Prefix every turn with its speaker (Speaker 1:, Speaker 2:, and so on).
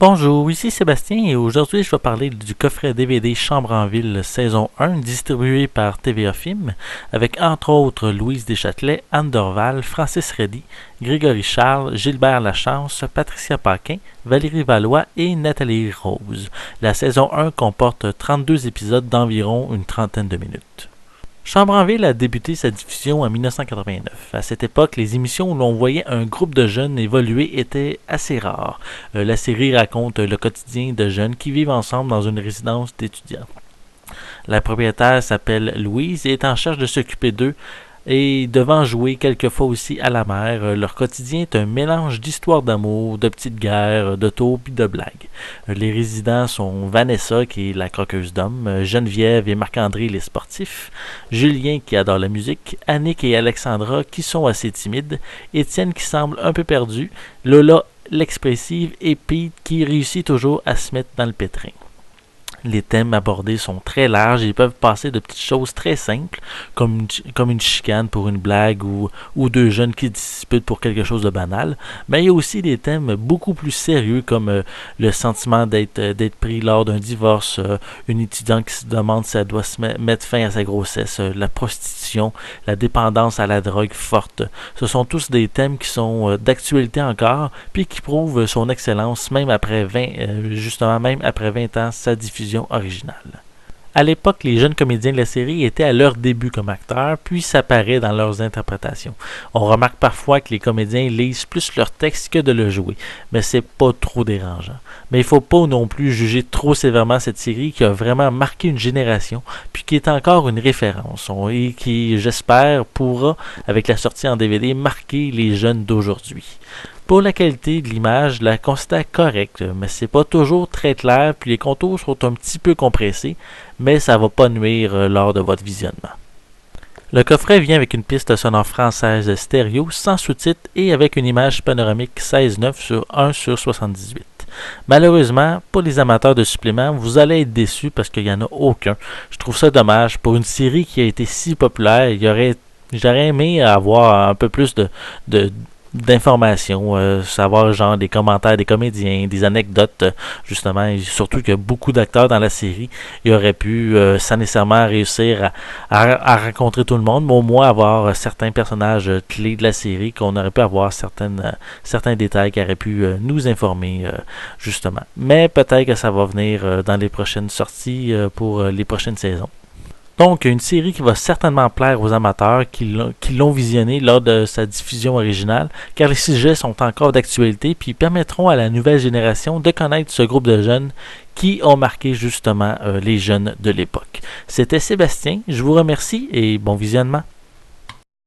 Speaker 1: Bonjour, ici Sébastien et aujourd'hui je vais parler du coffret DVD Chambre en ville saison 1 distribué par TVA Film avec entre autres Louise Deschâtelet, Anne Dorval, Francis Reddy, Grégory Charles, Gilbert Lachance, Patricia Paquin, Valérie Valois et Nathalie Rose. La saison 1 comporte 32 épisodes d'environ une trentaine de minutes. Chambre en ville a débuté sa diffusion en 1989. À cette époque, les émissions où l'on voyait un groupe de jeunes évoluer étaient assez rares. La série raconte le quotidien de jeunes qui vivent ensemble dans une résidence d'étudiants. La propriétaire s'appelle Louise et est en charge de s'occuper d'eux et devant jouer quelquefois aussi à la mer. Leur quotidien est un mélange d'histoires d'amour, de petites guerres, de taupes et de blagues. Les résidents sont Vanessa, qui est la croqueuse d'hommes, Geneviève et Marc-André, les sportifs, Julien, qui adore la musique, Annick et Alexandra, qui sont assez timides, Étienne, qui semble un peu perdu, Lola, l'expressive, et Pete, qui réussit toujours à se mettre dans le pétrin. Les thèmes abordés sont très larges et peuvent passer de petites choses très simples, comme une chicane pour une blague ou deux jeunes qui disputent pour quelque chose de banal. Mais il y a aussi des thèmes beaucoup plus sérieux comme le sentiment d'être pris lors d'un divorce, une étudiante qui se demande si elle doit mettre fin à sa grossesse, la prostitution, la dépendance à la drogue forte. Ce sont tous des thèmes qui sont d'actualité encore, puis qui prouvent son excellence même après 20 ans sa diffusion originale. À l'époque, les jeunes comédiens de la série étaient à leur début comme acteurs, puis ça paraît dans leurs interprétations. On remarque parfois que les comédiens lisent plus leur texte que de le jouer, mais c'est pas trop dérangeant. Mais il faut pas non plus juger trop sévèrement cette série qui a vraiment marqué une génération, puis qui est encore une référence, et qui, j'espère, pourra, avec la sortie en DVD, marquer les jeunes d'aujourd'hui. Pour la qualité de l'image, je la considère correcte, mais c'est pas toujours très clair, puis les contours sont un petit peu compressés, mais ça va pas nuire lors de votre visionnement. Le coffret vient avec une piste sonore française stéréo, sans sous-titres et avec une image panoramique 16:9 sur 1/78. Malheureusement, pour les amateurs de suppléments, vous allez être déçus parce qu'il n'y en a aucun. Je trouve ça dommage. Pour une série qui a été si populaire, j'aurais aimé avoir un peu plus d'informations, savoir genre des commentaires des comédiens, des anecdotes, justement, et surtout qu'il y a beaucoup d'acteurs dans la série. Ils auraient pu, sans nécessairement réussir à rencontrer tout le monde, mais au moins avoir certains personnages clés de la série, qu'on aurait pu avoir certains détails qui auraient pu nous informer, justement. Mais peut-être que ça va venir dans les prochaines sorties pour les prochaines saisons. Donc, une série qui va certainement plaire aux amateurs qui l'ont visionné lors de sa diffusion originale, car les sujets sont encore d'actualité puis permettront à la nouvelle génération de connaître ce groupe de jeunes qui ont marqué justement les jeunes de l'époque. C'était Sébastien, je vous remercie et bon visionnement.